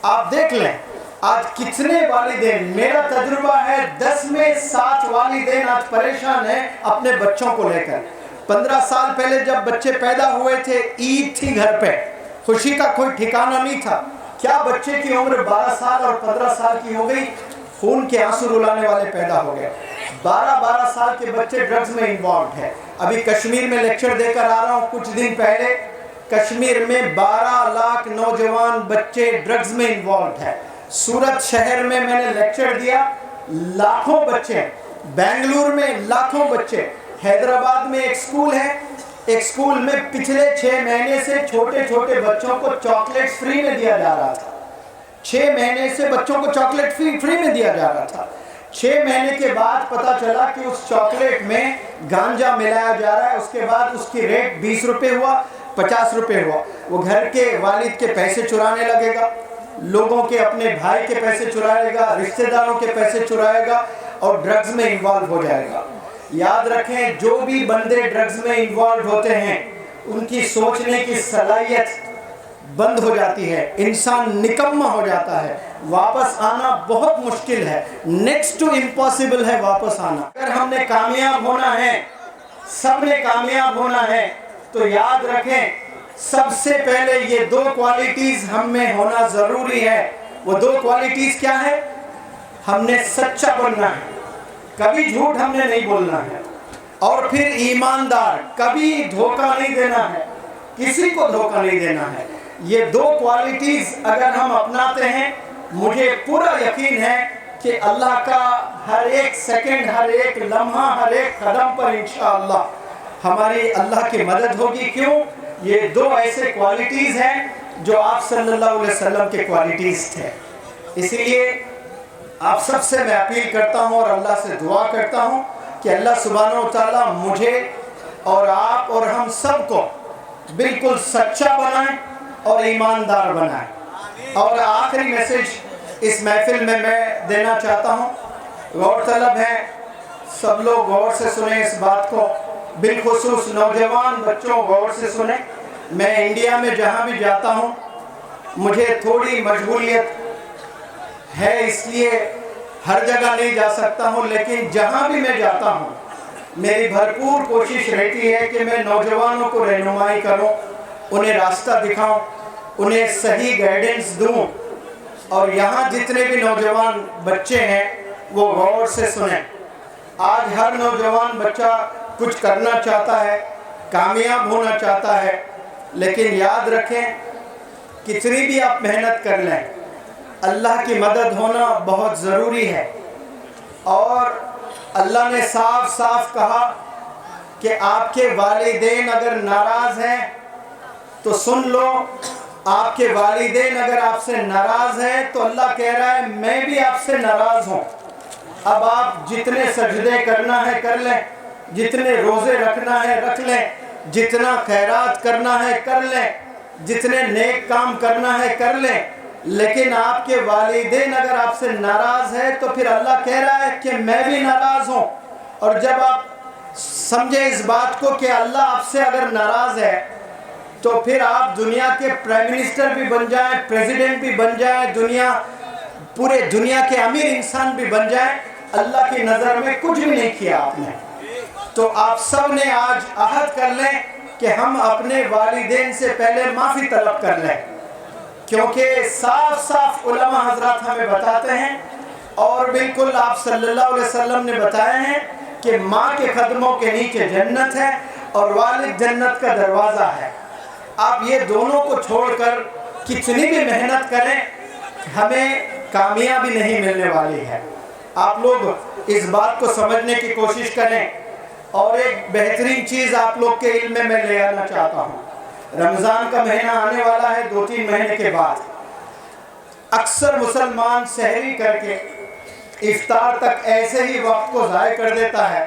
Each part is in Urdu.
آپ دیکھ لیں آج کتنے والدین، میرا تجربہ ہے 10 میں 7 والدین آج پریشان ہیں اپنے بچوں کو لے کر۔ 15 سال پہلے جب بچے پیدا ہوئے تھے، عید تھی گھر پہ، خوشی کا کوئی ٹھکانہ نہیں تھا، کیا بچے کی عمر 12 سال اور 15 سال کی ہو گئی، خون کے آنسو رلانے والے پیدا ہو گئے۔ 12 سال کے بچے ڈرگز میں انوالوڈ ہیں۔ ابھی کشمیر میں لیکچر دے کر آ رہا ہوں، کچھ دن پہلے کشمیر میں 12 لاکھ نوجوان بچے ڈرگز میں انوالوڈ ہیں۔ سورت شہر میں نے لیکچر دیا، لاکھوں بچے، بنگلور میں لاکھوں بچے، حیدرآباد میں ایک سکول ہے، ایک سکول میں پچھلے 6 مہینے سے چھوٹے چھوٹے بچوں کو چاکلیٹ فری میں دیا جا رہا تھا۔ 6 مہینے سے بچوں کو چاکلیٹ فری میں دیا جا رہا تھا۔ 6 مہینے کے بعد پتا چلا کہ اس چاکلیٹ میں گانجا ملایا جا رہا ہے۔ اس کے بعد اس کی ریٹ 20 روپے ہوا، 50 روپے ہوا۔ وہ گھر کے والد کے پیسے چرانے لگے گا، لوگوں کے اپنے بھائی کے پیسے چرائے گا، رشتہ داروں کے پیسے چرائے گا اور ڈرگز میں انوالو ہو جائے گا۔ یاد رکھیں، جو بھی بندے ڈرگز میں انوالو ہوتے ہیں ان کی سوچنے کی صلاحیت بند ہو جاتی ہے، انسان نکمہ ہو جاتا ہے، واپس آنا بہت مشکل ہے، نیکسٹ ٹو امپاسبل ہے واپس آنا۔ اگر ہم نے کامیاب ہونا ہے، سب نے کامیاب ہونا ہے، تو یاد رکھیں سب سے پہلے یہ 2 کوالٹیز ہم میں ہونا ضروری ہے۔ وہ 2 کوالٹیز کیا ہے؟ ہم نے سچا بننا ہے، کبھی جھوٹ ہم نے نہیں بولنا ہے، اور پھر ایماندار، کبھی دھوکہ نہیں دینا ہے، کسی کو دھوکہ نہیں دینا ہے۔ یہ 2 کوالٹیز اگر ہم اپناتے ہیں، مجھے پورا یقین ہے کہ اللہ کا ہر ایک سیکنڈ، ہر ایک لمحہ، ہر ایک قدم پر انشاءاللہ ہماری اللہ کی مدد ہوگی۔ کیوں؟ یہ 2 ایسے کوالٹیز ہیں جو آپ صلی اللہ علیہ وسلم کے کوالٹیز تھے۔ اسی لیے آپ سب سے میں اپیل کرتا ہوں اور اللہ سے دعا کرتا ہوں کہ اللہ سبحانہ و تعالیٰ مجھے اور آپ اور ہم سب کو بالکل سچا بنائیں اور ایماندار بنائیں۔ اور آخری میسج اس محفل میں دینا چاہتا ہوں، غور طلب ہے، سب لوگ غور سے سنیں اس بات کو، بالخصوص نوجوان بچوں غور سے سنیں۔ میں انڈیا میں جہاں بھی جاتا ہوں مجھے تھوڑی مشغولیت ہے، اس لیے ہر جگہ نہیں جا سکتا ہوں، لیکن جہاں بھی میں جاتا ہوں میری بھرپور کوشش رہتی ہے کہ میں نوجوانوں کو رہنمائی کروں، انہیں راستہ دکھاؤں، انہیں صحیح گائیڈنس دوں۔ اور یہاں جتنے بھی نوجوان بچے ہیں وہ غور سے سنیں۔ آج ہر نوجوان بچہ کچھ کرنا چاہتا ہے، کامیاب ہونا چاہتا ہے، لیکن یاد رکھیں کتنی بھی آپ محنت کر لیں، اللہ کی مدد ہونا بہت ضروری ہے۔ اور اللہ نے صاف صاف کہا کہ آپ کے والدین اگر ناراض ہیں تو سن لو، آپ کے والدین اگر آپ سے ناراض ہیں تو اللہ کہہ رہا ہے میں بھی آپ سے ناراض ہوں۔ اب آپ جتنے سجدے کرنا ہے کر لیں، جتنے روزے رکھنا ہے رکھ لیں، جتنا خیرات کرنا ہے کر لیں، جتنے نیک کام کرنا ہے کر لیں، لیکن آپ کے والدین اگر آپ سے ناراض ہے تو پھر اللہ کہہ رہا ہے کہ میں بھی ناراض ہوں۔ اور جب آپ سمجھیں اس بات کو کہ اللہ آپ سے اگر ناراض ہے تو پھر آپ دنیا کے پرائم منسٹر بھی بن جائیں، پریزیڈنٹ بھی بن جائیں، پورے دنیا کے امیر انسان بھی بن جائیں، اللہ کی نظر میں کچھ بھی نہیں کیا آپ نے۔ تو آپ سب نے آج عہد کر لیں کہ ہم اپنے والدین سے پہلے معافی طلب کر لیں، کیونکہ صاف صاف علماء حضرات ہمیں بتاتے ہیں اور بالکل آپ صلی اللہ علیہ وسلم نے بتایا ہے کہ ماں کے قدموں کے نیچے جنت ہے اور والد جنت کا دروازہ ہے۔ آپ یہ دونوں کو چھوڑ کر کتنی بھی محنت کریں ہمیں کامیابی نہیں ملنے والی ہے۔ آپ لوگ اس بات کو سمجھنے کی کوشش کریں۔ اور ایک بہترین چیز آپ لوگ کے علم میں لے آنا چاہتا ہوں، رمضان کا مہینہ آنے والا ہے 2-3 مہینے کے بعد۔ اکثر مسلمان سحری کر کے افطار تک ایسے ہی وقت کو ضائع کر دیتا ہے،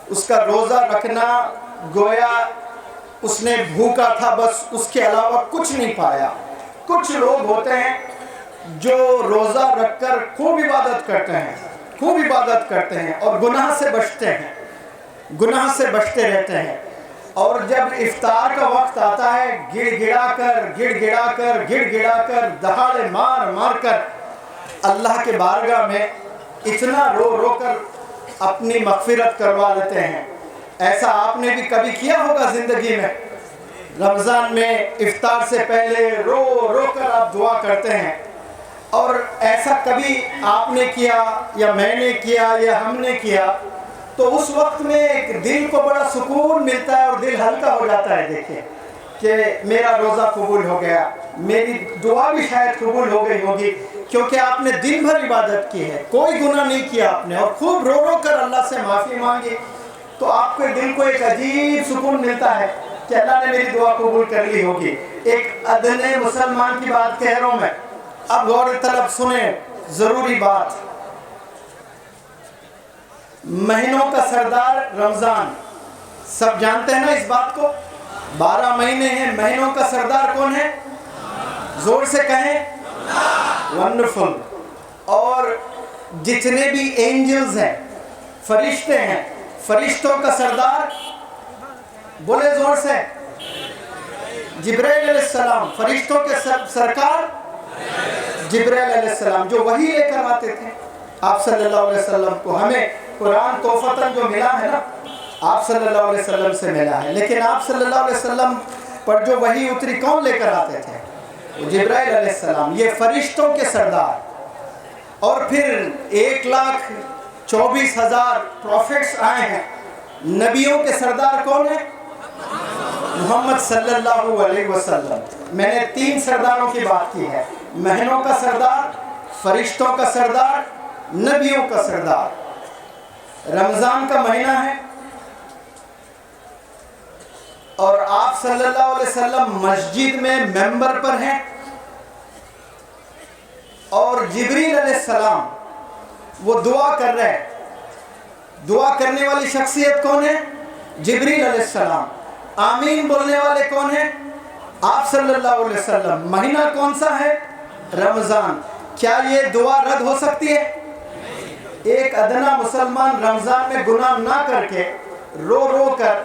اس کا روزہ رکھنا گویا اس نے بھوکا تھا، بس اس کے علاوہ کچھ نہیں پایا۔ کچھ لوگ ہوتے ہیں جو روزہ رکھ کر خوب عبادت کرتے ہیں اور گناہ سے بچتے ہیں، گناہ سے بچتے رہتے ہیں، اور جب افطار کا وقت آتا ہے گڑ گڑا کر دہاڑے مار مار کر اللہ کے بارگاہ میں اتنا رو رو کر اپنی مغفرت کروا لیتے ہیں۔ ایسا آپ نے بھی کبھی کیا ہوگا زندگی میں؟ رمضان میں افطار سے پہلے رو رو کر آپ دعا کرتے ہیں، اور ایسا کبھی آپ نے کیا یا میں نے کیا یا ہم نے کیا تو اس وقت میں ایک دل کو بڑا سکون ملتا ہے اور دل ہلکا ہو جاتا ہے، دیکھیں کہ میرا روزہ قبول ہو گیا، میری دعا بھی شاید قبول ہو گئی ہوگی، کیونکہ آپ نے دن بھر عبادت کی ہے، کوئی گناہ نہیں کیا آپ نے، اور خوب رو رو کر اللہ سے معافی مانگی، تو آپ کے دل کو ایک عجیب سکون ملتا ہے کہ اللہ نے میری دعا قبول کر لی ہوگی۔ ایک ادنے مسلمان کی بات کہہ رہا ہوں میں، اب غور طلب سنیں، ضروری بات۔ مہینوں کا سردار رمضان، سب جانتے ہیں نا اس بات کو؟ 12 مہینے ہیں، مہینوں کا سردار کون ہے؟ زور سے کہیں، ونڈرفل۔ اور جتنے بھی اینجلز ہیں، فرشتے ہیں، فرشتوں کا سردار بولے زور سے، جبرائیل علیہ السلام، فرشتوں کے سرکار جبرائیل علیہ السلام، جو وحی لے کر آتے تھے آپ صلی اللہ علیہ وسلم کو۔ ہمیں قرآن تحفتاً جو ملا ہے نا، آپ صلی اللہ علیہ وسلم سے ملا ہے، لیکن آپ صلی اللہ علیہ وسلم پر جو وحی اتری کون لے کر آتے تھے؟ جبرائیل علیہ السلام، یہ فرشتوں کے سردار۔ اور پھر 1,24,000 پروفیٹس آئے ہیں، نبیوں کے سردار کون ہیں؟ محمد صلی اللہ علیہ وسلم۔ میں نے 3 سرداروں کی بات کی ہے، مہینوں کا سردار، فرشتوں کا سردار، نبیوں کا سردار۔ رمضان کا مہینہ ہے اور آپ صلی اللہ علیہ وسلم مسجد میں ممبر پر ہیں، اور جبریل علیہ السلام وہ دعا کر رہے ہیں۔ دعا کرنے والی شخصیت کون ہے؟ جبریل علیہ السلام۔ آمین بولنے والے کون ہیں؟ آپ صلی اللہ علیہ وسلم۔ مہینہ کون سا ہے؟ رمضان۔ کیا یہ دعا رد ہو سکتی ہے؟ ایک ادنا مسلمان رمضان میں گناہ نہ کر کے رو رو کر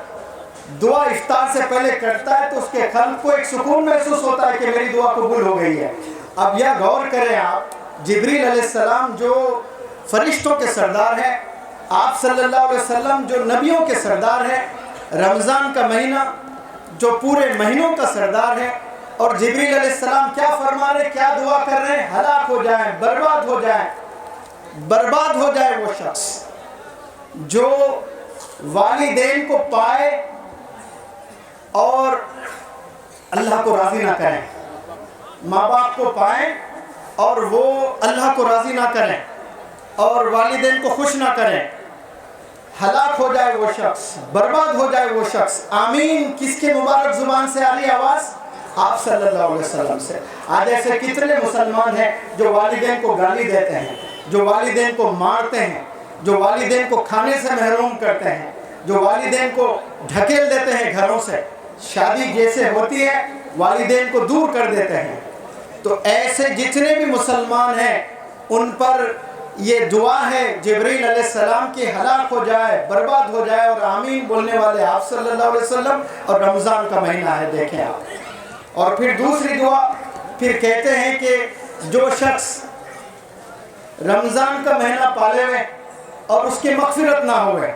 دعا افطار سے پہلے کرتا ہے تو اس کے قلب کو ایک سکون محسوس ہوتا ہے کہ میری دعا قبول ہو گئی ہے۔ اب یہ غور کریں آپ، جبریل علیہ السلام جو فرشتوں کے سردار ہیں، آپ صلی اللہ علیہ وسلم جو نبیوں کے سردار ہیں، رمضان کا مہینہ جو پورے مہینوں کا سردار ہے، اور جبریل علیہ السلام کیا فرما رہے ہیں، کیا دعا کر رہے ہیں؟ ہلاک ہو جائیں، برباد ہو جائیں، برباد ہو جائے وہ شخص جو والدین کو پائے اور اللہ کو راضی نہ کریں، ماں باپ کو پائیں اور وہ اللہ کو راضی نہ کریں اور والدین کو خوش نہ کریں، ہلاک ہو جائے وہ شخص، برباد ہو جائے وہ شخص۔ آمین کس کے مبارک زبان سے آ رہی آواز؟ آپ صلی اللہ علیہ وسلم سے۔ آج ایسے کتنے مسلمان ہیں جو والدین کو گالی دیتے ہیں، جو والدین کو مارتے ہیں، جو والدین کو کھانے سے محروم کرتے ہیں، جو والدین کو ڈھکیل دیتے ہیں گھروں سے، شادی جیسے ہوتی ہے والدین کو دور کر دیتے ہیں۔ تو ایسے جتنے بھی مسلمان ہیں ان پر یہ دعا ہے جبریل علیہ السلام کی، ہلاک ہو جائے، برباد ہو جائے، اور آمین بولنے والے آپ صلی اللہ علیہ وسلم، اور رمضان کا مہینہ ہے، دیکھیں آپ۔ اور پھر دوسری دعا پھر کہتے ہیں کہ جو شخص رمضان کا مہینہ پالے ہوئے اور اس کی مغفرت نہ ہوئے،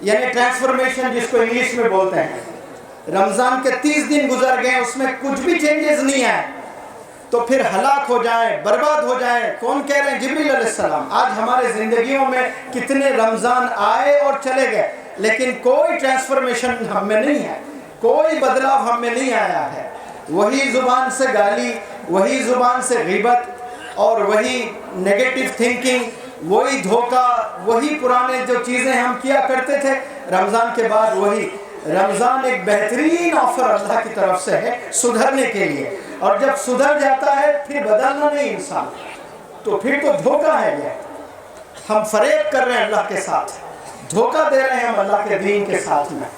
یعنی ٹرانسفارمیشن جس کو انگلش میں بولتے ہیں، رمضان کے 30 دن گزر گئے، اس میں کچھ بھی چینجز نہیں آئے، تو پھر ہلاک ہو جائے، برباد ہو جائے۔ کون کہہ رہے ہیں؟ جبریل علیہ السلام۔ آج ہمارے زندگیوں میں کتنے رمضان آئے اور چلے گئے، لیکن کوئی ٹرانسفارمیشن ہم میں نہیں ہے، کوئی بدلاؤ ہم میں نہیں آیا ہے۔ وہی زبان سے گالی، وہی زبان سے غیبت، اور وہی نیگیٹو تھنکنگ، وہی دھوکہ، وہی پرانے جو چیزیں ہم کیا کرتے تھے، رمضان کے بعد وہی۔ رمضان ایک بہترین آفر اللہ کی طرف سے ہے سدھرنے کے لیے، اور جب سدھر جاتا ہے پھر بدلنا نہیں انسان، تو پھر تو دھوکہ ہے، یہ ہم فریب کر رہے ہیں اللہ کے ساتھ، دھوکہ دے رہے ہیں ہم اللہ کے دین کے ساتھ میں۔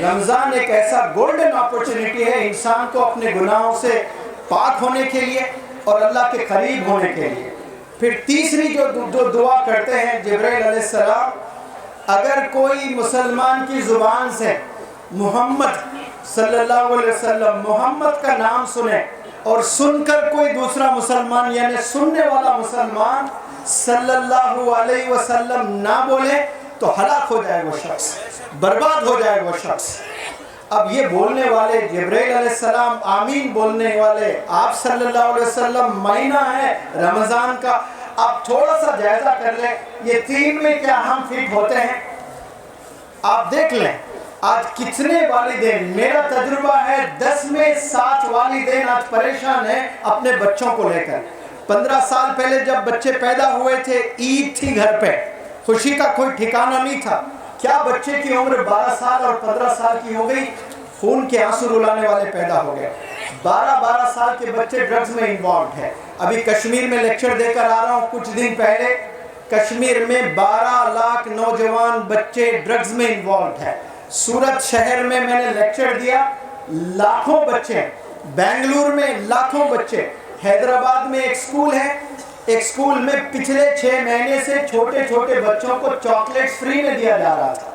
رمضان ایک ایسا گولڈن اپورچونٹی ہے انسان کو اپنے گناہوں سے پاک ہونے کے لیے اور اللہ کے قریب ہونے کے لیے۔ پھر تیسری جو دعا کرتے ہیں جبرائیل علیہ السلام، اگر کوئی مسلمان کی زبان سے محمد صلی اللہ علیہ وسلم، محمد کا نام سنے اور سن کر کوئی دوسرا مسلمان یعنی سننے والا مسلمان صلی اللہ علیہ وسلم نہ بولے تو ہلاک ہو جائے وہ شخص، برباد ہو جائے وہ شخص۔ اب یہ بولنے والے جبرائیل علیہ السلام، آمین بولنے والے آپ صلی اللہ علیہ وسلم، مہینہ ہے رمضان کا، آپ تھوڑا سا جائزہ کر لیں یہ 3 میں کیا ہم فٹ ہوتے ہیں؟ آپ دیکھ لیں آج کتنے والدین، میرا تجربہ ہے 10 میں 7 والدین آج پریشان ہیں اپنے بچوں کو لے کر۔ 15 سال پہلے جب بچے پیدا ہوئے تھے، عید تھی گھر پہ، خوشی کا کوئی ٹھکانہ نہیں تھا، کیا بچے کی عمر 12 سال اور 15 سال کی ہو گئی، خون کے آنسو رلانے والے پیدا ہو گئے۔ 12 سال کے بچے ڈرگز میں انوالوڈ ہیں۔ ابھی کشمیر میں لیکچر دے کر آ رہا ہوں، کچھ دن پہلے کشمیر میں 12 لاکھ نوجوان بچے ڈرگز میں انوالوڈ ہیں۔ سورت شہر میں نے لیکچر دیا، لاکھوں بچے، بنگلور میں لاکھوں بچے، حیدرآباد میں ایک سکول ہے، ایک سکول میں پچھلے 6 مہینے سے چھوٹے چھوٹے بچوں کو چاکلیٹ فری میں دیا جا رہا تھا۔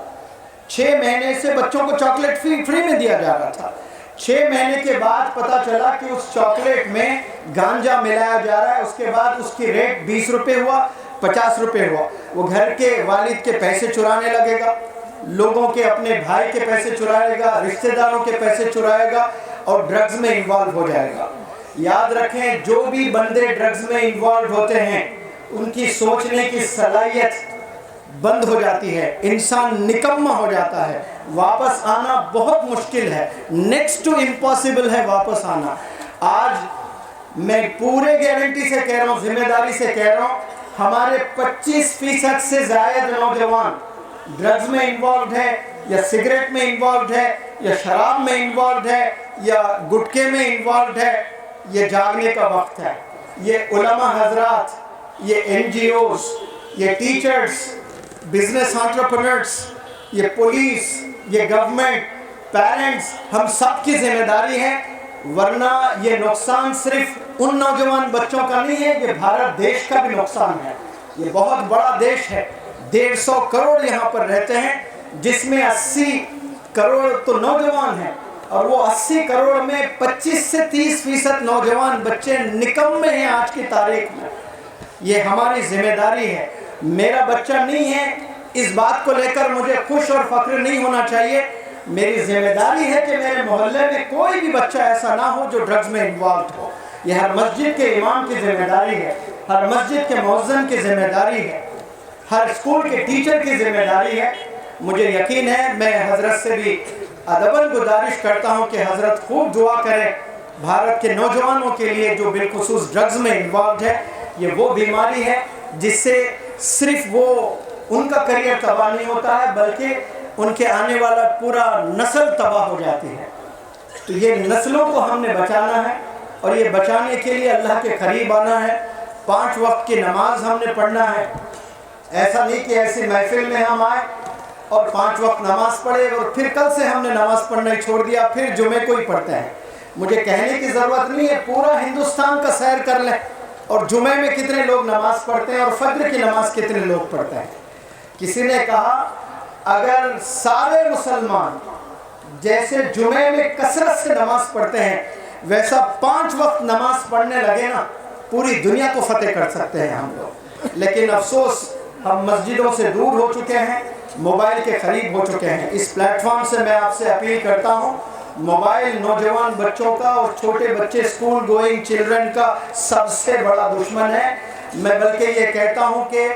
6 مہینے سے بچوں کو چاکلیٹ فری میں دیا جا رہا تھا۔ 6 مہینے کے بعد پتا چلا کہ اس چاکلیٹ میں گانجا ملایا جا رہا ہے۔ اس کے بعد اس کی ریٹ 20 روپے ہوا، 50 روپے ہوا۔ وہ گھر کے والد کے پیسے چرانے لگے گا، لوگوں کے اپنے بھائی کے پیسے چرائے گا، رشتہ داروں کے پیسے چرائے گا اور ڈرگز میں انوالو ہو جائے گا۔ یاد رکھیں جو بھی بندے ڈرگز میں انوالو ہوتے ہیں ان کی سوچنے کی صلاحیت بند ہو جاتی ہے، انسان نکمہ ہو جاتا ہے، واپس آنا بہت مشکل ہے، نیکسٹ ٹو امپاسبل ہے واپس آنا۔ آج میں پورے گارنٹی سے کہہ رہا ہوں، ذمہ داری سے کہہ رہا ہوں، ہمارے 25% سے زائد نوجوان ڈرگز میں انوالوڈ ہے یا سگریٹ میں انوالوڈ ہے یا شراب میں انوالوڈ ہے یا گٹکے میں انوالوڈ ہے۔ یہ جاگنے کا وقت ہے۔ یہ علماء حضرات، یہ NGOs، یہ ٹیچرز، بزنس انٹرپرینرز، یہ پولیس، یہ گورنمنٹ، پیرنٹس، ہم سب کی ذمہ داری ہے، ورنہ یہ نقصان صرف ان نوجوان بچوں کا نہیں ہے، یہ بھارت دیش کا بھی نقصان ہے۔ یہ بہت بڑا دیش ہے، 150 کروڑ یہاں پر رہتے ہیں، جس میں 80 کروڑ تو نوجوان ہیں، اور وہ 80 کروڑ میں 25 سے 30% نوجوان بچے نکمے ہیں آج کی تاریخ میں۔ یہ ہماری ذمہ داری ہے۔ میرا بچہ نہیں ہے، اس بات کو لے کر مجھے خوش اور فخر نہیں ہونا چاہیے۔ میری ذمہ داری ہے کہ میرے محلے میں کوئی بھی بچہ ایسا نہ ہو جو ڈرگز میں انوالوڈ ہو۔ یہ ہر مسجد کے امام کی ذمہ داری ہے، ہر مسجد کے مؤذن کی ذمہ داری ہے، ہر اسکول کے ٹیچر کی ذمہ داری ہے۔ مجھے یقین ہے، میں حضرت سے بھی ادباً گزارش کرتا ہوں کہ حضرت خوب دعا کریں بھارت کے نوجوانوں کے لیے جو بالخصوص ڈرگز میں انوالوڈ ہے۔ یہ وہ بیماری ہے جس سے صرف وہ ان کا کریئر تباہ نہیں ہوتا ہے بلکہ ان کے آنے والا پورا نسل تباہ ہو جاتی ہے۔ تو یہ نسلوں کو ہم نے بچانا ہے، اور یہ بچانے کے لیے اللہ کے قریب آنا ہے۔ 5 وقت کی نماز ہم نے پڑھنا ہے۔ ایسا نہیں کہ ایسی محفل میں ہم آئے اور 5 وقت نماز پڑھے اور پھر کل سے ہم نے نماز پڑھنا ہی چھوڑ دیا، پھر جمعے کو ہی پڑھتے ہیں۔ مجھے کہنے کی ضرورت نہیں ہے، پورا ہندوستان کا سیر کر لیں اور جمعے میں کتنے لوگ نماز پڑھتے ہیں اور فجر کی نماز کتنے لوگ پڑھتے ہیں۔ کسی نے کہا اگر سارے مسلمان جیسے جمعے میں کثرت سے نماز پڑھتے ہیں ویسا 5 وقت نماز پڑھنے لگے نا، پوری دنیا کو فتح کر سکتے ہیں ہم لوگ۔ لیکن افسوس ہم مسجدوں سے دور ہو چکے ہیں، موبائل کے قریب ہو چکے ہیں۔ اس پلیٹ فارم سے میں آپ سے اپیل کرتا ہوں، موبائل نوجوان بچوں کا اور چھوٹے بچے اسکول گوئنگ چلڈرن کا سب سے بڑا دشمن ہے۔ میں بلکہ یہ کہتا ہوں کہ